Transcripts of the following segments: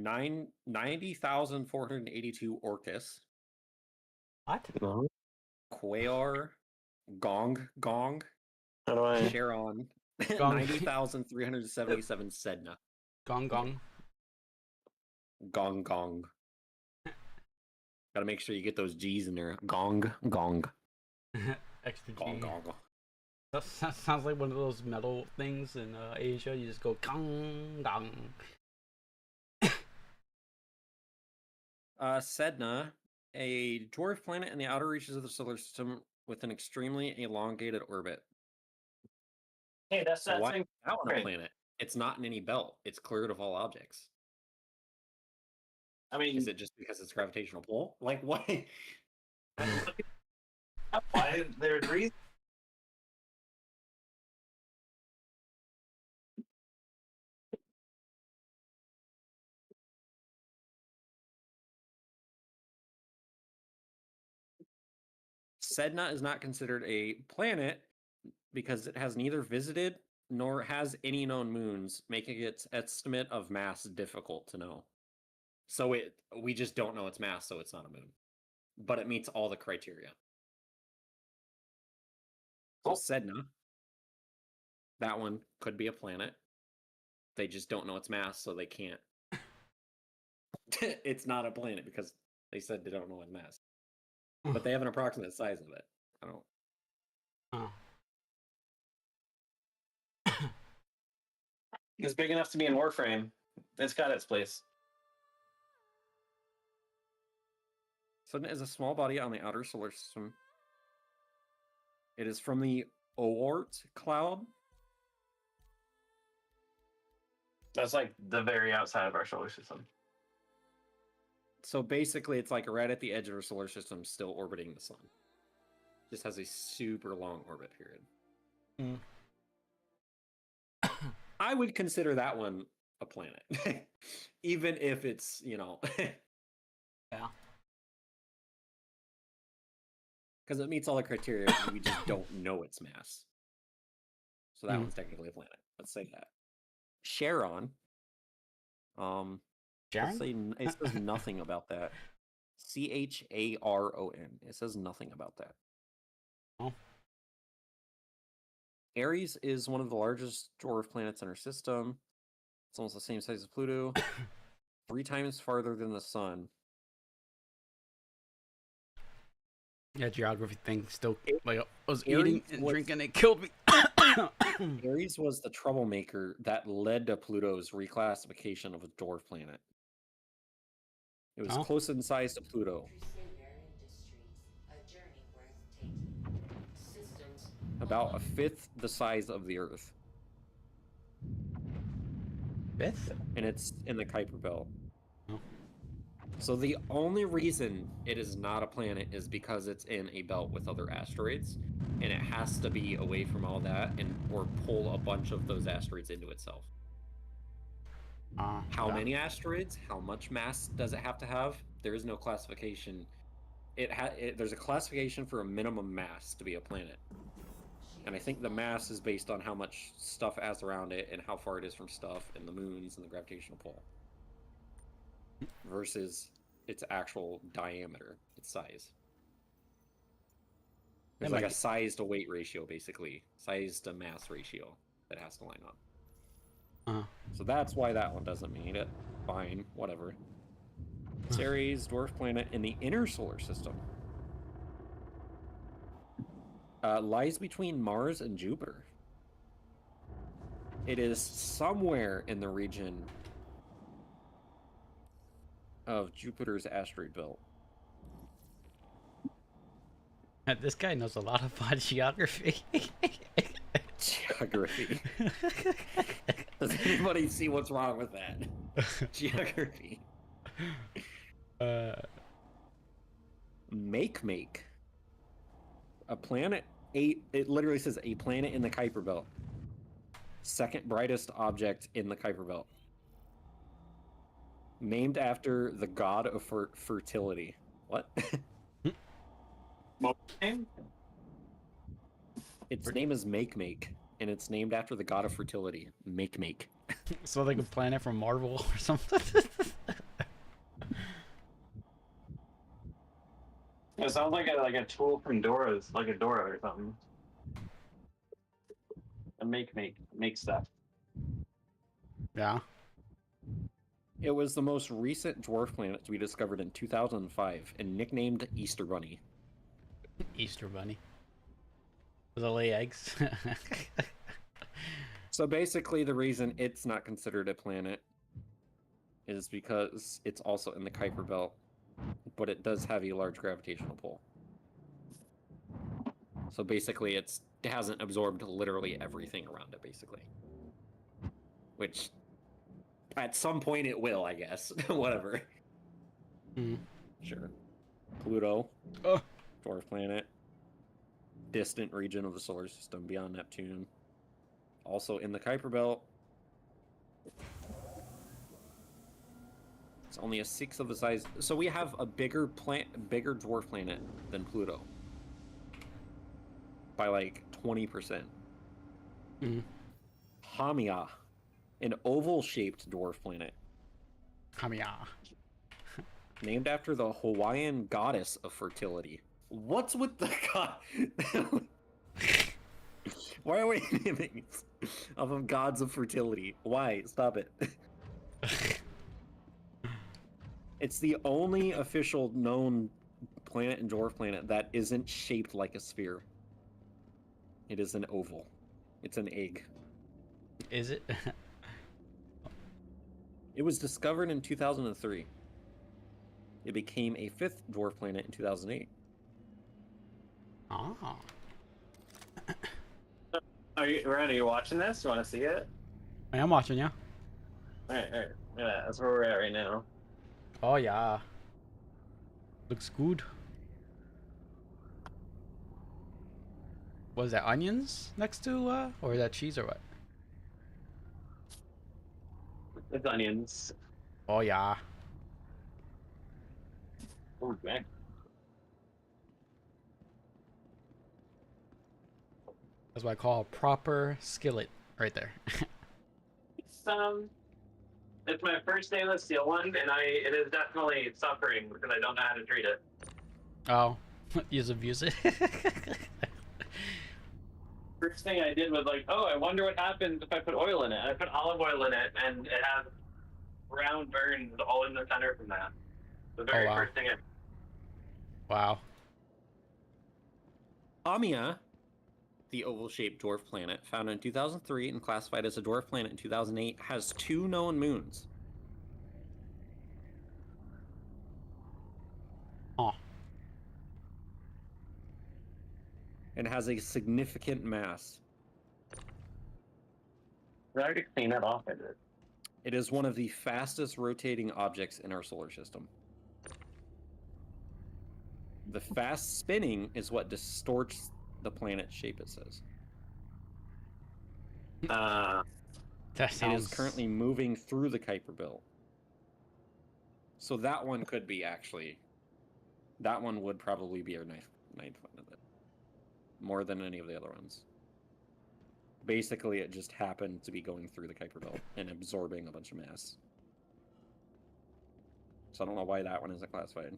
90,482 Orcus. What? No. Quaor, Gong, How do I? Charon, Gong. 90,377 Sedna. Gong. Gong. Gotta make sure you get those G's in there. Gong. Extra G. Gong. That sounds like one of those metal things in Asia. You just go gong. Sedna, a dwarf planet in the outer reaches of the solar system with an extremely elongated orbit. Hey, that's So that why thing. is that one a Right. planet? It's not in any belt. It's cleared of all objects. I mean, Is it just because it's gravitational pull? Like, why? why there's reason. Sedna is not considered a planet because it has neither visited nor has any known moons, making its estimate of mass difficult to know. So we just don't know its mass, so it's not a moon. But it meets all the criteria. So Sedna, that one could be a planet. They just don't know its mass, so they can't. It's not a planet because they said they don't know its mass. But they have an approximate size of it. I don't. It's big enough to be in Warframe. It's got its place. Sedna is a small body on the outer solar system. It is from the Oort cloud. That's like the very outside of our solar system. So basically, it's like right at the edge of our solar system, still orbiting the sun. Just has a super long orbit period. I would consider that one a planet, even if it's, Yeah. Because it meets all the criteria, and we just don't know its mass. So that one's technically a planet. Let's say that. Charon. Sharon? It says nothing about that. Charon. It says nothing about that. Oh. Ares is one of the largest dwarf planets in our system. It's almost the same size as Pluto. 3 times farther than the sun. Yeah, geography thing still. Like, I was Aries eating and was- drinking, it killed me. Ares was the troublemaker that led to Pluto's reclassification of a dwarf planet. It was close in size to Pluto. About a fifth the size of the Earth. Fifth? And it's in the Kuiper Belt. Oh. So the only reason it is not a planet is because it's in a belt with other asteroids, and it has to be away from all that or pull a bunch of those asteroids into itself. How many asteroids? How much mass does it have to have? There is no classification. There's a classification for a minimum mass to be a planet. And I think the mass is based on how much stuff has around it and how far it is from stuff and the moons and the gravitational pull. Versus its actual diameter, its size. There's like a size to weight ratio, basically. Size to mass ratio that has to line up. So that's why that one doesn't meet it. Fine, whatever. Ceres, dwarf planet in the inner solar system. Lies between Mars and Jupiter. It is somewhere in the region of Jupiter's asteroid belt. This guy knows a lot about geography. Geography. Does anybody see what's wrong with that? Geography. Make. A planet. It literally says a planet in the Kuiper Belt. Second brightest object in the Kuiper Belt. Named after the god of fertility. What? Its name is Make, and it's named after the god of fertility. Make. So like a planet from Marvel or something. It sounds like a tool from Dora's, like a Dora or something. A make stuff. Yeah. It was the most recent dwarf planet to be discovered in 2005 and nicknamed Easter Bunny. Easter Bunny. Does it lay eggs? So basically, the reason it's not considered a planet is because it's also in the Kuiper Belt, but it does have a large gravitational pull. So basically, it hasn't absorbed literally everything around it, basically. Which, at some point, it will, I guess. Whatever. Mm. Sure. Pluto. Oh. Dwarf planet. Distant region of the solar system beyond Neptune. Also in the Kuiper Belt. It's only a sixth of the size. So we have a bigger dwarf planet than Pluto. By like 20%. Mm. Haumea, an oval-shaped dwarf planet. Haumea. Named after the Hawaiian goddess of fertility. What's with the god? Why are we naming of gods of fertility? Why? Stop it. It's the only official known planet and dwarf planet that isn't shaped like a sphere. It is an oval. It's an egg. Is it? It was discovered in 2003. It became a fifth dwarf planet in 2008. Ah. Are you watching this? You want to see it? I am watching, yeah. Alright. Yeah, that's where we're at right now. Oh, yeah. Looks good. Was that onions next to, or is that cheese or what? It's onions. Oh, yeah. Okay. That's what I call a proper skillet right there. It's my first stainless steel one, and it is definitely suffering because I don't know how to treat it. Oh, you just abuse it. First thing I did was like, oh, I wonder what happens if I put oil in it. I put olive oil in it, and it has brown burns all in the center from that. The very wow. first thing I... Wow. Haumea, the oval-shaped dwarf planet, found in 2003 and classified as a dwarf planet in 2008, has 2 known moons. Oh. And has a significant mass. Did I already clean that off? I did. It is one of the fastest rotating objects in our solar system. The fast spinning is what distorts the planet's shape, it says. That It sounds... is currently moving through the Kuiper Belt. So that one could be actually... That one would probably be our ninth one of it. More than any of the other ones. Basically, it just happened to be going through the Kuiper Belt and absorbing a bunch of mass. So I don't know why that one isn't classified.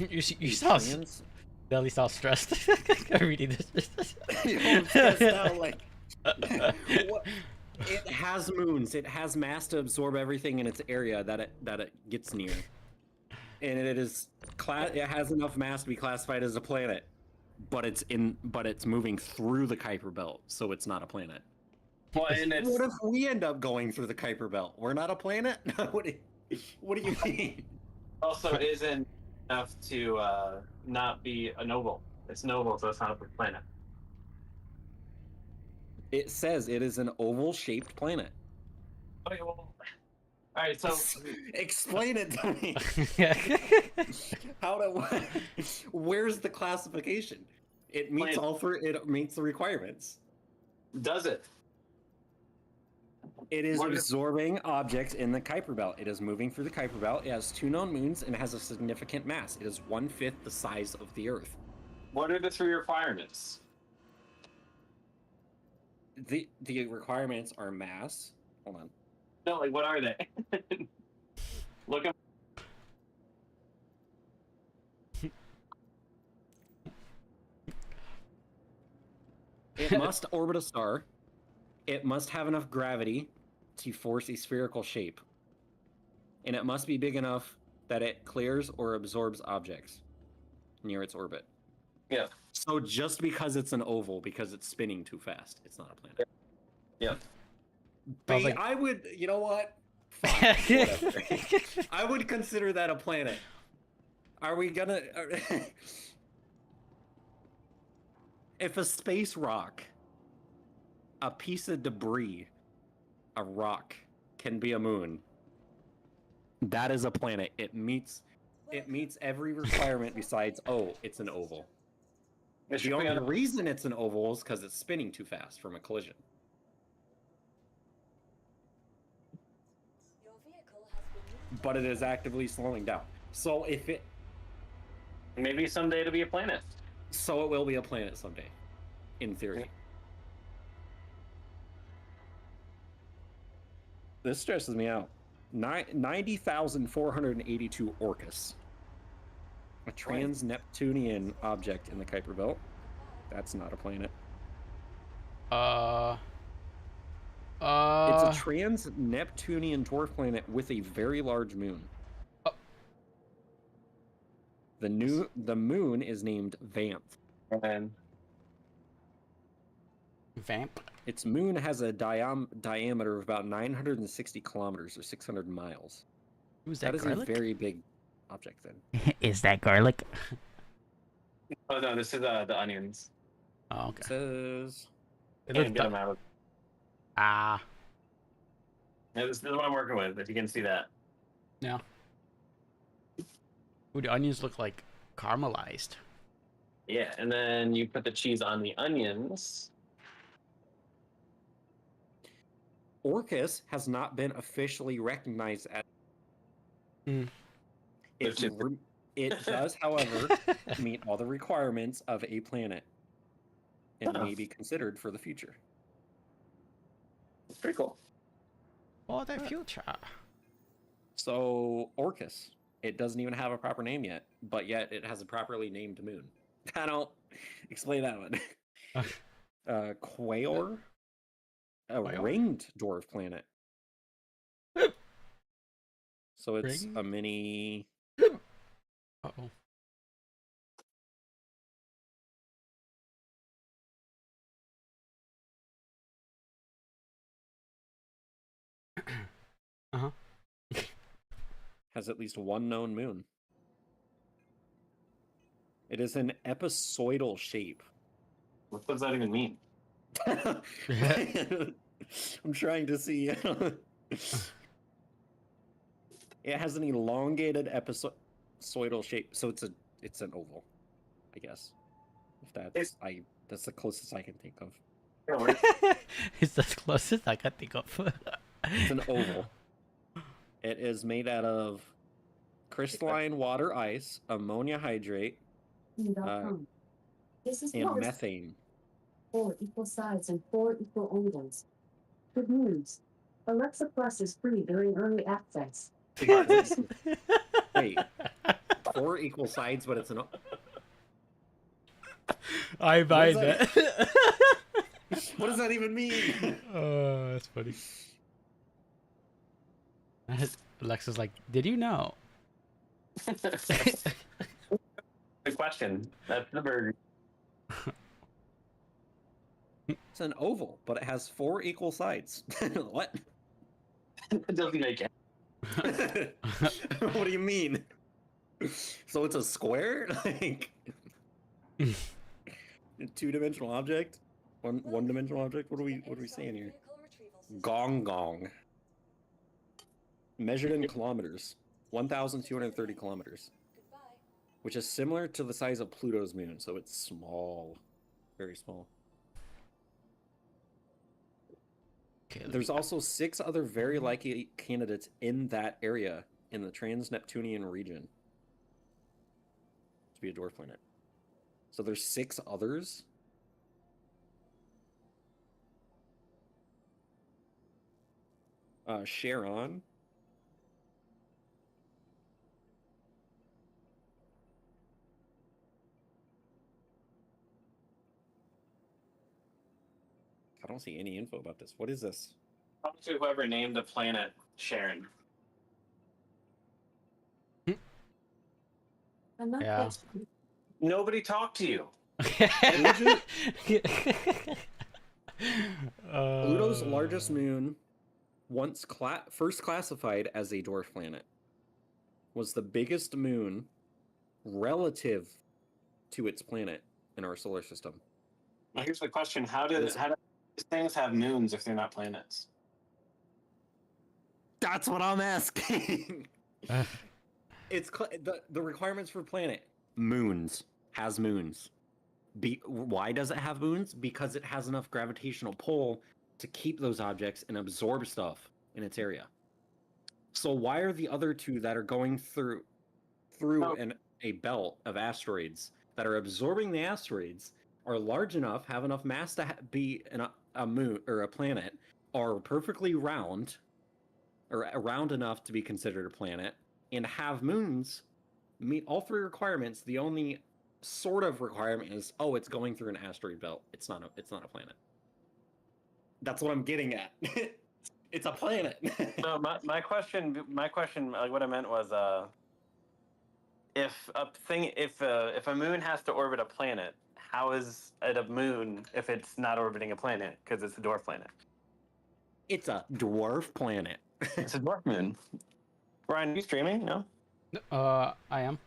you sound... Belly sounds stressed. Reading this. I'm stressed out, like... What? It has moons. It has mass to absorb everything in its area that it gets near. And it has enough mass to be classified as a planet. But it's moving through the Kuiper Belt, so it's not a planet. Well, and it's... What if we end up going through the Kuiper Belt? We're not a planet? What do you mean? Also, it isn't enough to not be an oval. It's an oval, so it's not a planet. It says it is an oval-shaped planet. Okay, well... Alright, so... Explain it to me. Where's the classification? It meets it meets the requirements. Does it? It is absorbing objects in the Kuiper Belt. It is moving through the Kuiper Belt. It has 2 known moons and has a significant mass. It is 1/5 the size of the Earth. What are the 3 requirements? The requirements are mass. Hold on. No, like, what are they? Look at... It must orbit a star. It must have enough gravity to force a spherical shape. And it must be big enough that it clears or absorbs objects near its orbit. Yeah. So just because it's an oval, because it's spinning too fast, it's not a planet. Yeah. But like- I would, you know what? Fine, whatever. I would consider that a planet. Are we gonna... If a space rock, a piece of debris, a rock, can be a moon, that is a planet. It meets every requirement besides, oh, it's an oval. The only reason it's an oval is because it's spinning too fast from a collision. But it is actively slowing down. So if it... Maybe someday it'll be a planet. So it will be a planet someday, in theory. This stresses me out. 90,482 Orcus. A trans-Neptunian object in the Kuiper Belt. That's not a planet. It's a trans-Neptunian dwarf planet with a very large moon. Oh. The moon is named Vamp. And Vamp? Its moon has a diameter of about 960 kilometers or 600 miles. Who's That that is garlic? a very big object then. Is that garlic? oh no, this is the onions. Oh, It okay. says... It Can't looks get them out. Ah, Yeah, this is what I'm working with. If you can see that. yeah. Ooh, the onions look like caramelized. Yeah, and then you put the cheese on the onions. Orcus has not been officially recognized as... Hmm. It does, however, meet all the requirements of a planet and Oh. may be considered for the future. It's pretty cool. Oh, the future. So, Orcus, it doesn't even have a proper name yet, but yet it has a properly named moon. I don't explain that one. Quaor, a Quaor? ringed dwarf planet. So it's Ring? a mini... Uh-oh. Uh-huh. has at least one known moon. It is an episoidal shape. What does that even mean? I'm trying to see. It has an elongated episoidal shape, so it's an oval, I guess. If that's the closest I can think of. It's the closest I can think of. It's an oval. It is made out of crystalline water ice, ammonia hydrate, This is and methane. 4 equal sides and 4 equal ovals. Good news. Alexa Plus is free during early access. Wait, 4 equal sides, but it's an... I buy What is that. What does that even mean? Oh, that's funny. Alexa's like, did you know? Good question. That's the burger. It's an oval, but it has 4 equal sides. What? It doesn't make it. What do you mean? So it's a square? Like a 2-dimensional object? One-dimensional object? What are we saying here? Gong gong. Measured in kilometers. 1,230 kilometers. Which is similar to the size of Pluto's moon, so it's small. Very small. Okay, There's also 6 other very likely candidates in that area in the trans-Neptunian region to be a dwarf planet. So there's 6 others. Charon. don't see any info about this. What is this? Talk to whoever named the planet Sharon. I'm not Yeah. quite sure. Nobody talked to you. Pluto's largest moon, once first classified as a dwarf planet, was the biggest moon relative to its planet in our solar system. Now here's the question: How do these things have moons if they're not planets? That's what I'm asking. It's the requirements for planet moons has moons. Why does it have moons? Because it has enough gravitational pull to keep those objects and absorb stuff in its area. So why are the other two that are going through a belt of asteroids that are absorbing the asteroids are large enough, have enough mass to be a moon or a planet, are perfectly round or round enough to be considered a planet, and have moons, meet all three requirements? The only sort of requirement is, oh, it's going through an asteroid belt. It's not a planet. That's what I'm getting at. It's a planet. No, my question, like what I meant was, if a moon has to orbit a planet, how is it a moon if it's not orbiting a planet? Because it's a dwarf planet. It's a dwarf planet. It's a dwarf moon. Ryan, are you streaming? No. I am.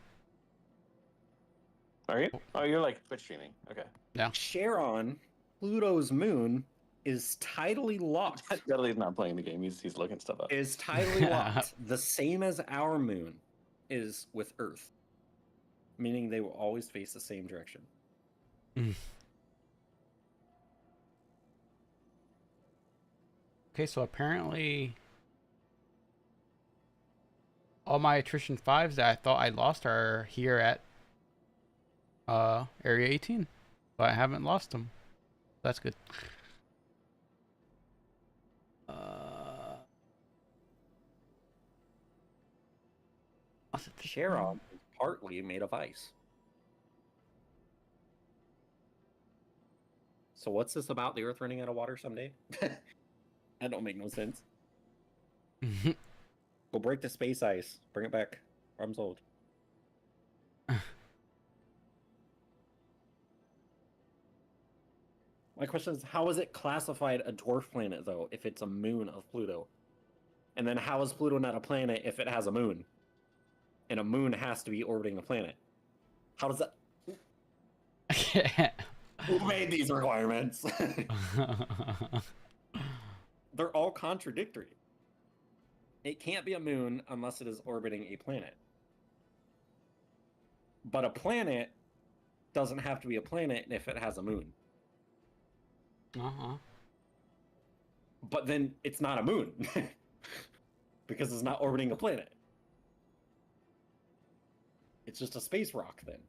Are you? Oh, you're like Twitch streaming. Okay. Charon, Pluto's moon, is tidally locked. Dudley's not playing the game. He's looking stuff up. Is tidally locked, the same as our moon is with Earth, meaning they will always face the same direction. Okay, so apparently all my attrition 5s that I thought I lost are here at Area 18, but I haven't lost them. That's good. Charon is partly made of ice. So what's this about the Earth running out of water someday? That don't make no sense. Go break the space ice. Bring it back. I'm sold. My question is, how is it classified a dwarf planet, though, if it's a moon of Pluto? And then how is Pluto not a planet if it has a moon? And a moon has to be orbiting a planet. How does that... Who made these requirements? They're all contradictory. It can't be a moon unless it is orbiting a planet. But a planet doesn't have to be a planet if it has a moon. But then it's not a moon. Because it's not orbiting a planet. It's just a space rock then.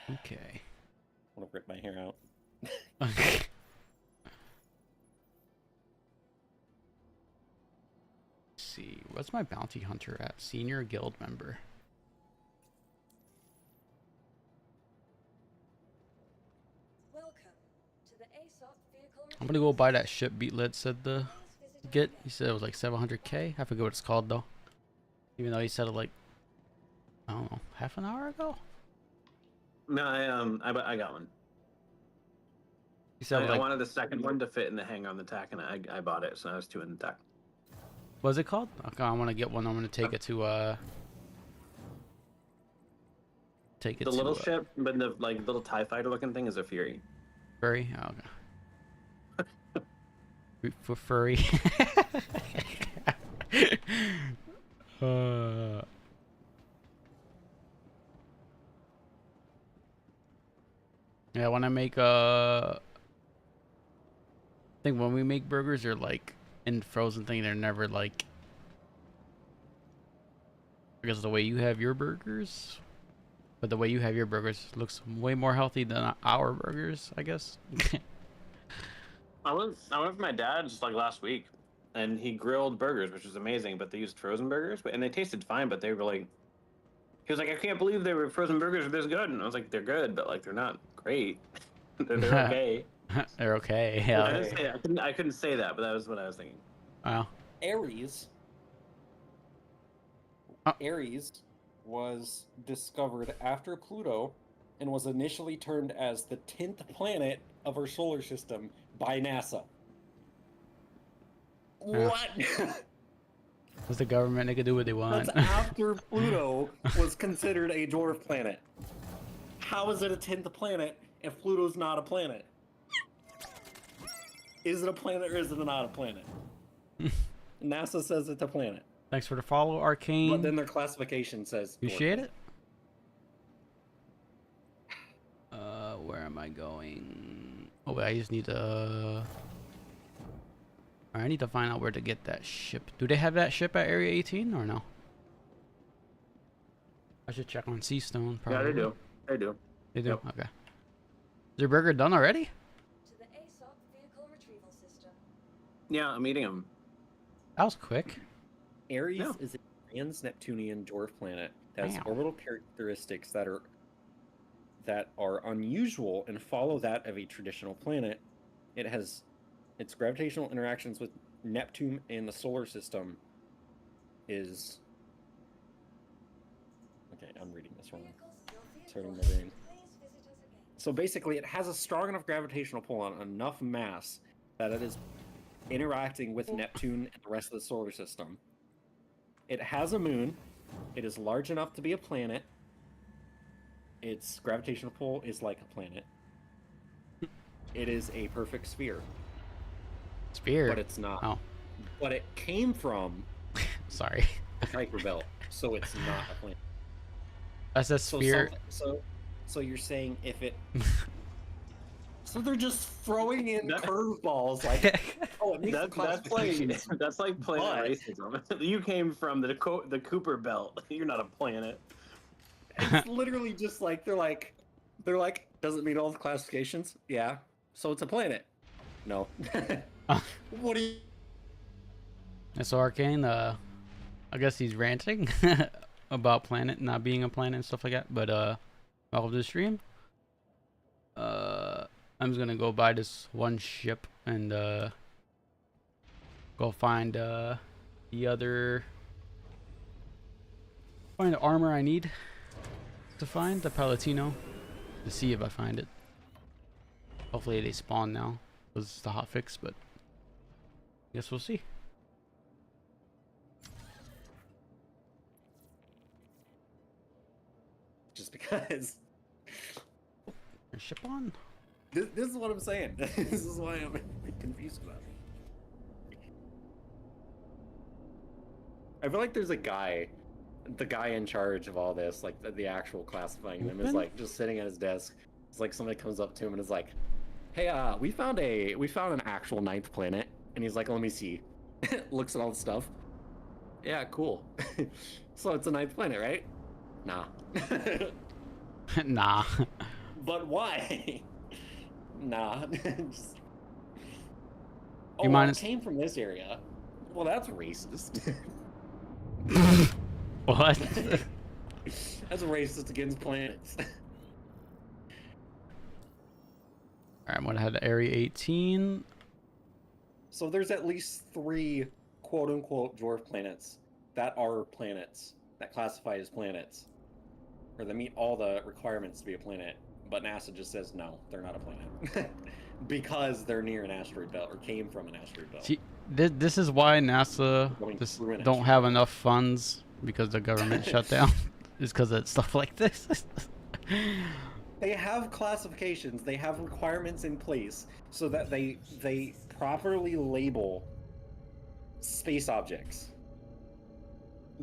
Okay. I want to rip my hair out. Let's see. What's my bounty hunter at? Senior guild member. I'm gonna go buy that ship Beatlet said the get. He said it was like 700k. I forget what it's called though. Even though he said it like, I don't know, half an hour ago. No, I got one. He said I like, wanted the second one to fit in the hang on the tack, and I bought it, so I was two in the tack. what's it called? Okay, I want to get one. I'm gonna take it to take it The to little ship, but the like little TIE fighter looking thing is a Fury. Furry. Oh, okay. For furry. Yeah, when I make I think when we make burgers, they're like in frozen thing. They're never like, because the way you have your burgers, but the way you have your burgers looks way more healthy than our burgers, I guess. I went with my dad just like last week, and he grilled burgers, which was amazing. But they used frozen burgers, and they tasted fine. But they were like He was like, I can't believe they were frozen burgers are this good. And I was like, they're good, but like they're not great. they're okay. They're okay. I, Yeah. didn't say, I couldn't say that, but that was what I was thinking. Wow. Ares. Oh. Ares was discovered after Pluto and was initially termed as the 10th planet of our solar system by NASA. Yeah. What? It's the government. They can do what they want. That's after Pluto was considered a dwarf planet. How is it a 10th planet if Pluto's not a planet? Is it a planet or is it not a planet? NASA says it's a planet. Thanks for the follow, Arcane. But then their classification says Appreciate it. Where am I going? Oh wait, I just need to. I need to find out where to get that ship. Do they have that ship at Area 18 or no? I should check on Seastone. Probably. Yeah, they do. They do. They do. Yep. Okay. Is your burger done already? To the ASOP vehicle retrieval system. Yeah, I'm eating them. That was quick. Ares Yeah. is a trans-Neptunian dwarf planet that has Wow. orbital characteristics that are unusual and follow that of a traditional planet. It has its gravitational interactions with Neptune and the solar system is okay. I'm reading this wrong. It's hurting my brain. So basically, it has a strong enough gravitational pull on enough mass that it is interacting with Neptune and the rest of the solar system. It has a moon. It is large enough to be a planet. Its gravitational pull is like a planet. It is a perfect sphere, Spear. but it's not. Oh, But it came from sorry. the Kuiper Belt, so it's not a planet. That's a So, spear. so you're saying if it... So they're just throwing in That- curveballs like, oh, it makes the That's classifications. like that's like planet But- racism. You came from the Cooper Belt. You're not a planet. It's literally just like they're like, does it meet all the classifications? Yeah. So it's a planet. No. What do you? So Arcane, I guess he's ranting about planet not being a planet and stuff like that. But welcome to the stream. I'm just gonna go buy this one ship and go find the armor I need to find the Palatino to see if I find it. Hopefully they spawn now. This is the hotfix, but guess we'll see. Just because. There's ship on. This is what I'm saying. This is why I'm confused about it. I feel like there's a guy, the guy in charge of all this, like the actual classifying them, is Open? like just sitting at his desk. It's like somebody comes up to him and is like, "Hey, we found an actual ninth planet," and he's like, "Let me see." Looks at all the stuff. Yeah, cool. So it's a ninth planet, right? Nah. Nah. But why? Nah. Just... Oh, You well, mind it came from this area. Well, that's racist. What? That's racist against planets. Alright, I'm gonna head to Area 18. So there's at least 3 quote-unquote dwarf planets that are planets, that classify as planets, or that meet all the requirements to be a planet. But NASA just says no, they're not a planet because they're near an asteroid belt or came from an asteroid belt. See, this is why NASA Going just through an don't asteroid have belt. enough funds because the government shut down. It's because of stuff like this. They have classifications, they have requirements in place so that they properly label space objects.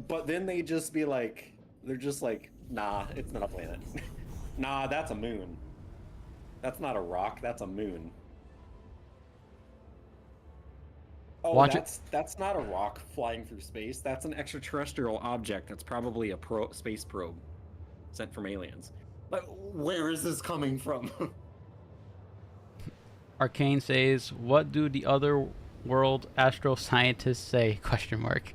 But then they just be like, they're just like, nah, it's not a planet. Nah, that's a moon. That's not a rock, that's a moon. Oh, Watch it. that's not a rock flying through space. That's an extraterrestrial object. That's probably a space probe sent from aliens. But where is this coming from? Arcane says, "What do the other world astro scientists say?" Question mark.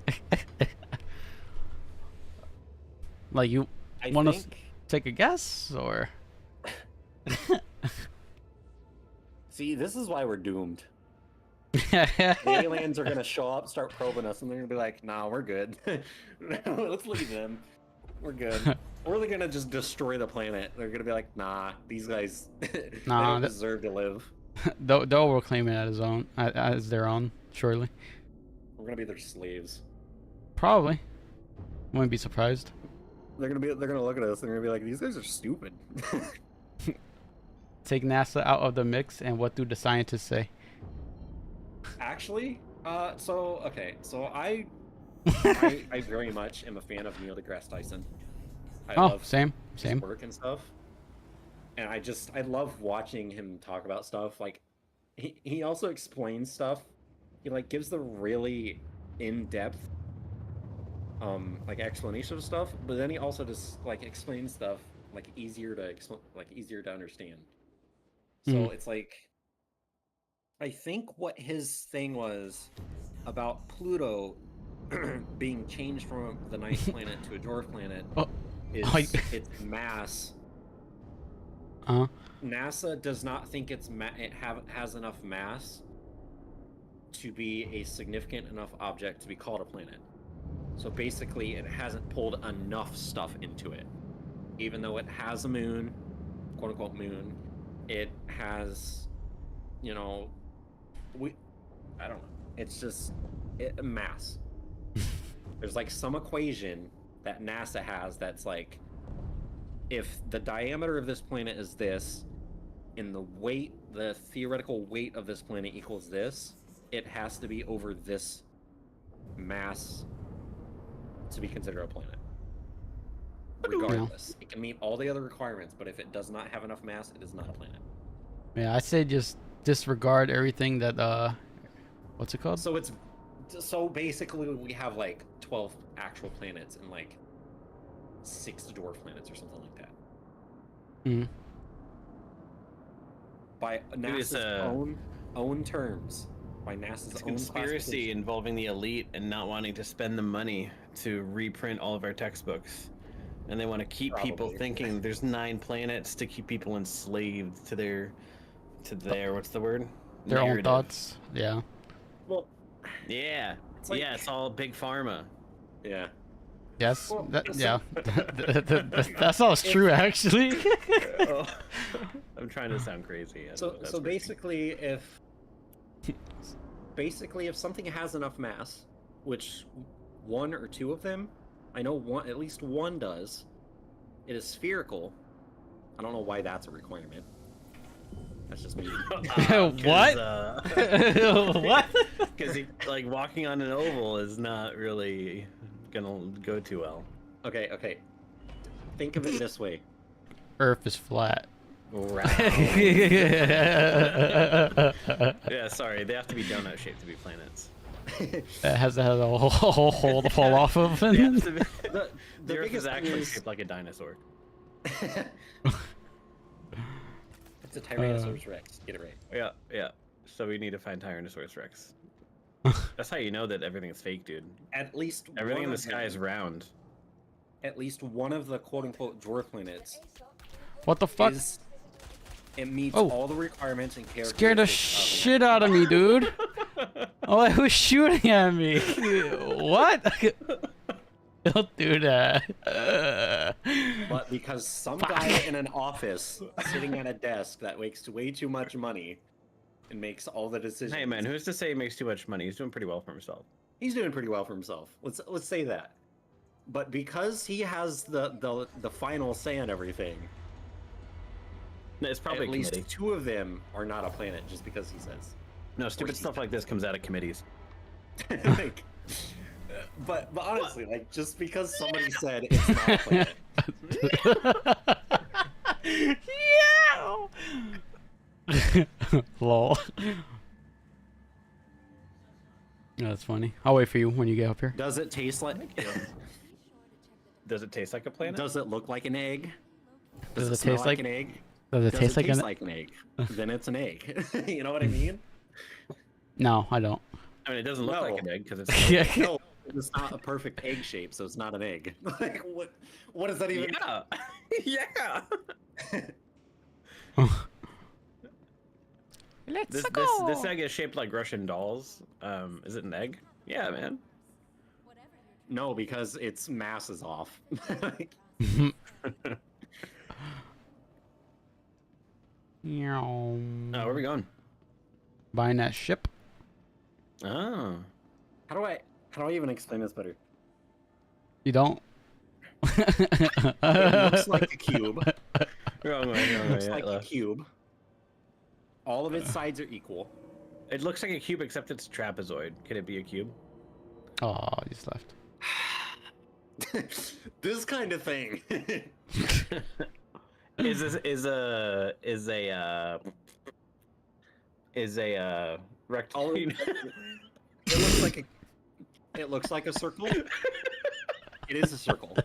Like you, I Want to think. take a guess or? See, this is why we're doomed. The aliens are gonna show up, start probing us, and they're gonna be like, "Nah, we're good. Let's leave them. We're good." Or they're gonna just destroy the planet. They're gonna be like, "Nah, these guys, they Nah, don't deserve to live. they'll will claim it as their own, surely. We're gonna be their slaves." Probably. Wouldn't be surprised. They're gonna look at us and they're gonna be like, "These guys are stupid." Take NASA out of the mix, and what do the scientists say? Actually, so I very much am a fan of Neil deGrasse Tyson. I love same. his work and stuff, and I love watching him talk about stuff. Like, he also explains stuff. He like gives the really in-depth like explanation of stuff, but then he also just like explains stuff like easier to understand. So it's like, I think what his thing was about Pluto being changed from the ninth planet to a dwarf planet is its mass. NASA does not think it has enough mass to be a significant enough object to be called a planet. So basically, it hasn't pulled enough stuff into it. Even though it has a moon, quote unquote moon, it has, I don't know. It's just mass. There's like some equation that NASA has that's like, if the diameter of this planet is this, and the theoretical weight of this planet equals this, it has to be over this mass to be considered a planet. Regardless, it can meet all the other requirements, but if it does not have enough mass, it is not a planet. Yeah, I say just disregard everything that what's it called? So basically we have like 12 actual planets and like 6 dwarf planets or something like that. By NASA's own terms. By NASA's It's own conspiracy involving the elite and not wanting to spend the money to reprint all of our textbooks. And they want to keep people thinking there's 9 planets to keep people enslaved to their what's the word? Their narrative. own thoughts. Yeah. Well, yeah. It's all big pharma. Yeah. Yes. Well, That sounds true, actually. I'm trying to sound crazy. So basically, if something has enough mass, which 1 or 2 of them, I know at least one does, it is spherical. I don't know why that's a requirement. That's just me. What? What? Because like walking on an oval is not really gonna go too well. Okay. Think of it this way. Earth is flat. Yeah, sorry, they have to be donut shaped to be planets. It has to have a whole hole to fall off of. The The Earth is biggest actually thing is shaped like a dinosaur. it's a Tyrannosaurus Rex. Get it right. Yeah. So we need to find Tyrannosaurus Rex. That's how you know that everything is fake, dude. At least Everything in the sky is round. At least one of the quote-unquote dwarf planets What the fuck? It meets all the requirements and characteristics. Scared the shit out of me, dude. Oh, who's shooting at me? What? Don't do that. But because some guy in an office sitting at a desk that makes way too much money and makes all the decisions. Hey man, who's to say he makes too much money? He's doing pretty well for himself. He's doing pretty well for himself. Let's say that. But because he has the final say on everything, It's probably at a least committee. 2 of them are not a planet just because he says. No, stupid stuff like this comes out of committees. Like, but honestly, like, just because somebody said it's not a planet. Yeah. Lol. That's funny. I'll wait for you when you get up here. Does it taste like? Does it taste like a planet? Does it look like an egg? Does it smell taste like an egg? Does it taste like an? Like an egg? Then it's an egg. You know what I mean? No, I don't. I mean, it doesn't look No. like an egg because it's. No, It's not a perfect egg shape, so it's not an egg. Like what does that even? Yeah. Yeah. This egg is shaped like Russian dolls. Is it an egg? Yeah, man. No, because its mass is off. Oh, where are we going? Buying that ship. Oh. How do I even explain this better? You don't. It looks like a cube. Wrong way. It looks like a cube. All of its sides are equal. It looks like a cube except it's trapezoid. Could it be a cube? Oh, you just left. This kind of thing. Is a rectangle? It looks like a circle. It is a circle,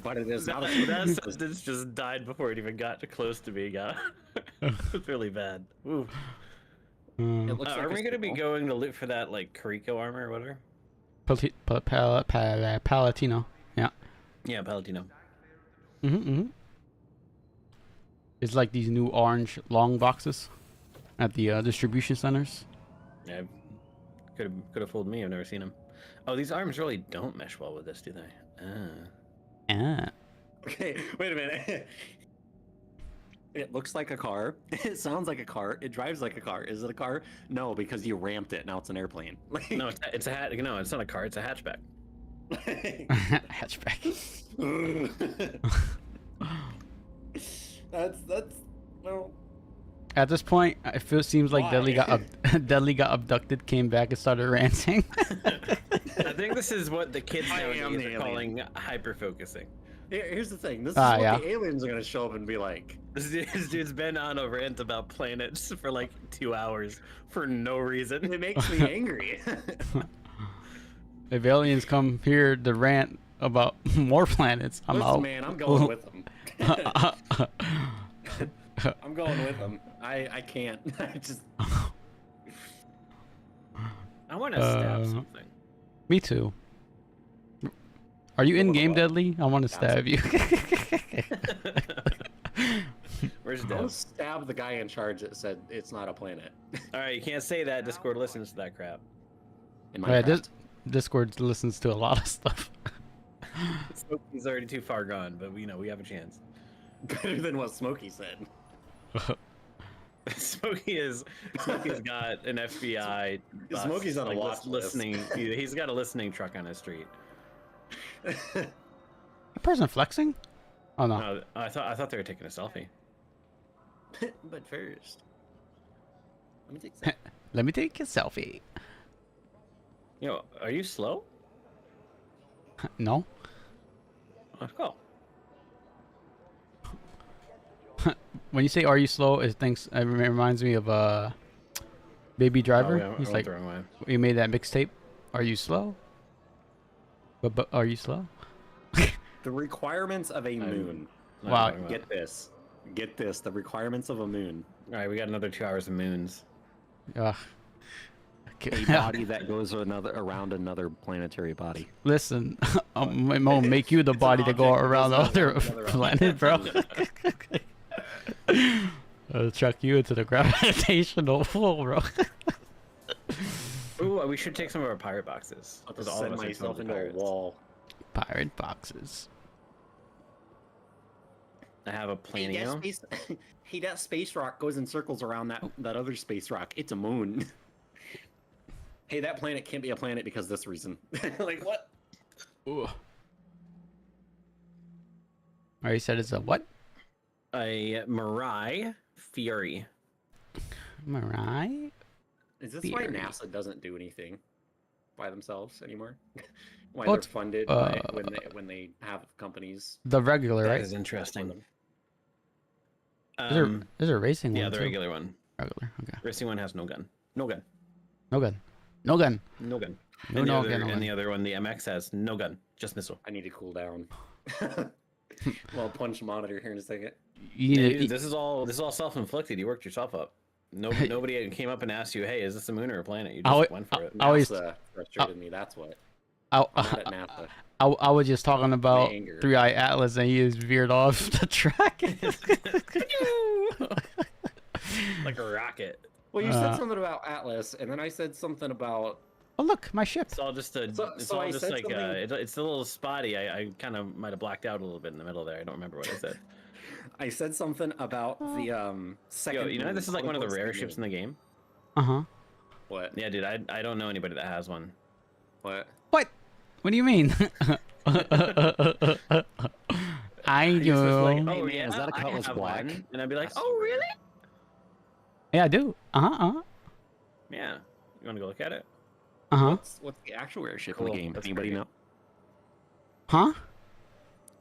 but it is not a circle. That sentence just died before it even got close to being it's really bad. Ooh. It looks like are we going to be circle. going to loot for that like Carrico armor or whatever? Palatino. Yeah. Yeah, Palatino. It's like these new orange long boxes at the distribution centers. Yeah, could have fooled me. I've never seen them. Oh, these arms really don't mesh well with this, do they? Okay, wait a minute. It looks like a car. It sounds like a car. It drives like a car. Is it a car? No, because you ramped it. Now it's an airplane. Like... No, it's a hat. No, it's not a car. It's a hatchback. Hatchback. That's well. At this point, it seems like Dudley got Dudley got abducted, came back, and started ranting. I think this is what the kids I am nowadays the are calling hyper focusing. Here's the thing. This is what yeah. the aliens are gonna show up and be like. This dude's been on a rant about planets for like 2 hours for no reason. It makes me angry. If aliens come here to rant about more planets, I'm Listen, out. man, I'm going with them. I'm going with them. I can't. I just. I want to stab something. Me too. Are you in game, Deadly? I want to stab you. Where's I'll Dev? stab the guy in charge that said it's not a planet. All right, you can't say that. Discord listens to that crap. In Yeah, Minecraft. Discord listens to a lot of stuff. Smokey's already too far gone, but we have a chance. Better than what Smokey said. Smokey's got an FBI. Bus, Smokey's on a like, watch list. listening. He's got a listening truck on his street. A person flexing? Oh no. No, I thought they were taking a selfie. But first, let me take a second. Let me take a selfie. Yo, are you slow? No. Oh, cool. When you say "Are you slow?" it reminds me of Baby Driver. Oh, He's I went like, the wrong way. "We made that mixtape. Are you slow? But are you slow?" The requirements of a moon. Wow. Get this. Get this. The requirements of a moon. All right, we got another 2 hours of moons. Ugh. A body that goes around another planetary body. Listen, I'm gonna make you the body to go object that around the goes other around another planet, bro. I'll chuck you into the gravitational pull, bro. Ooh, we should take some of our pirate boxes. I'll Because just all set of us are myself totally into a pirates. wall. Pirate boxes. I have a Hey, that Planio. space, hey, that space rock goes in circles around that other space rock. It's a moon. Hey, that planet can't be a planet because this reason. Like, what? Ooh. Alright, you said it's a what? A Mirai Fury. Am I right? Is this why Theory. NASA doesn't do anything by themselves anymore? Why Well, they're it's, funded by, when they have companies? The regular, That right? is interesting. There's a racing one. Yeah, the too. regular one. Regular. Okay. Racing one has no gun. No gun. No gun. No gun. No gun. No, and the no other, gun. No and gun. the other one, the MX, has no gun, just missile. I need to cool down. Well, punch monitor here in a second. You need Yeah, to, dude, this is all self-inflicted. You worked yourself up. Nobody came up and asked you, "Hey, is this a moon or a planet?" You just went for it. I always, NASA frustrated me. That's what. I'm mad at NASA. I was just talking about anger. 3-Eye Atlas, and he just veered off the track. Like a rocket. Well, you said something about Atlas, and then I said something about. Oh look, my ship. It's all just a. So- it's so all I just said like something- it's a little spotty. I kind of might have blacked out a little bit in the middle there. I don't remember what I said. I said something about the second. Yo, you know this is like one of the moon rare ships in the game. Uh-huh. What? Yeah, dude. I don't know anybody that has one. What? What? What do you mean? I You're supposed to like, do. oh man, yeah, is that a I Cutlass have Black? one." And I'd be like, That's oh so really? Yeah, I do. Uh-huh. Yeah. You want to go look at it? Uh-huh. What's the actual rare ship in Cool, the game? that's Anybody great. know? Huh?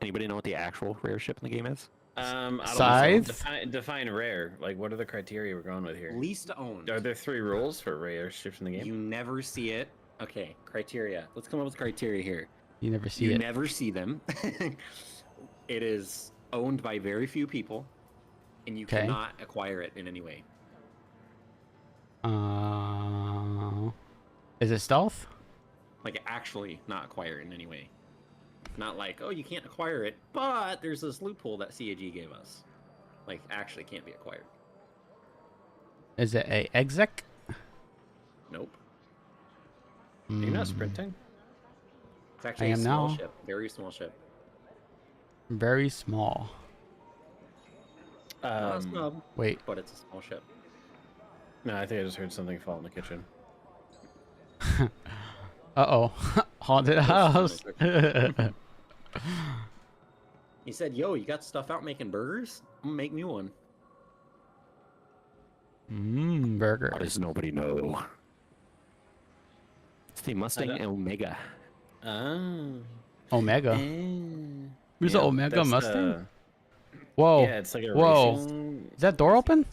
Anybody know what the actual rare ship in the game is? I don't know. Scythe? Define rare. Like, what are the criteria we're going with here? Least owned. Are there 3 rules for rare ships in the game? You never see it. Okay, criteria. Let's come up with criteria here. You never see You it. never see them. It is owned by very few people, and you Okay. cannot acquire it in any way. Is it stealth? Like, actually not acquire it in any way. Not like, oh, you can't acquire it, but there's this loophole that CAG gave us. Like, actually can't be acquired. Is it a exec? Nope. Are you not sprinting? It's actually I a am small now. ship. Very small ship. Very small. Not a snub, Wait. but it's a small ship. No, I think I just heard something fall in the kitchen. Uh-oh. Haunted house. He said, yo, you got stuff out making burgers? I'm gonna make me one. Burger. How does nobody know? It's the Mustang don't- Omega. Oh. Omega. Who's the Omega that's Mustang? Whoa. Yeah, it's like a Whoa. racing. Is that door open?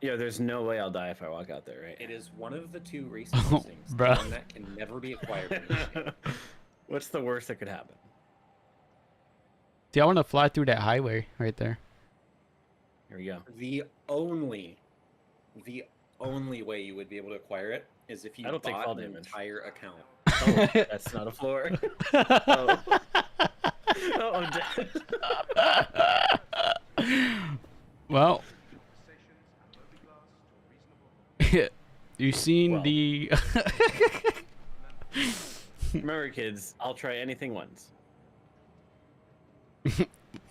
Yeah, there's no way I'll die if I walk out there, right? It is one of the 2 racing Oh, Mustangs. The bruh. one that can never be acquired. in this game. What's the worst that could happen? See, I want to fly through that highway right there. Here we go. The only way you would be able to acquire it is if you I don't take bought fall an damage. entire account. Oh, that's not a floor. Oh. Oh, I'm dead. Well. You seen Well. the... Remember, kids, I'll try anything once.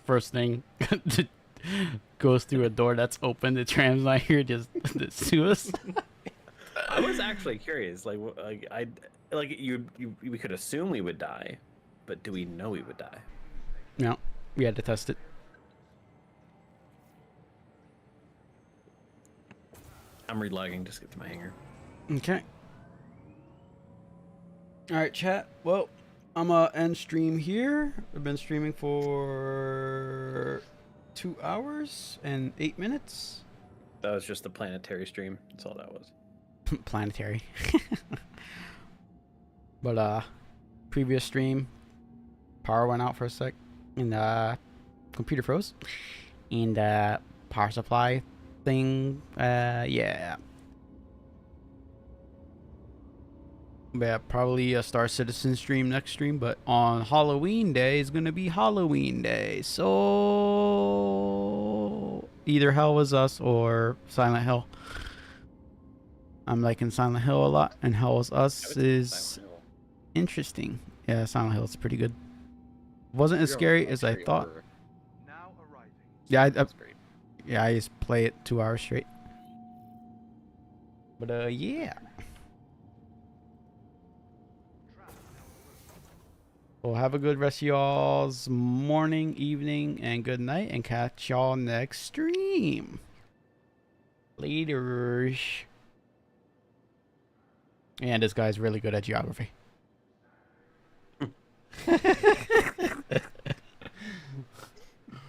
First thing goes through a door that's open. The tram's not here. Just sue us. I was actually curious. Like we could assume we would die, but do we know we would die? No, we had to test it. I'm relogging. Just get to my hangar. Okay. All right, chat. Well, I'm gonna end stream here. I've been streaming for 2 hours and 8 minutes. That was just the planetary stream. That's all that was. Planetary. But previous stream, power went out for a sec, and computer froze, and power supply thing. Yeah. Yeah, probably a Star Citizen stream next stream, but on Halloween Day is gonna be Halloween Day, so either Hell Was Us or Silent Hill. I'm liking Silent Hill a lot, and Hell Was Us is interesting. Yeah, Silent Hill is pretty good. Wasn't as scary as I thought. Yeah, I just play it 2 hours straight. But yeah. Well, have a good rest of y'all's morning, evening, and good night, and catch y'all next stream. Laters. And this guy's really good at geography.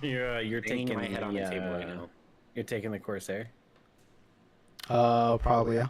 You're taking my head on the table right the now. You're taking the Corsair. Probably, yeah.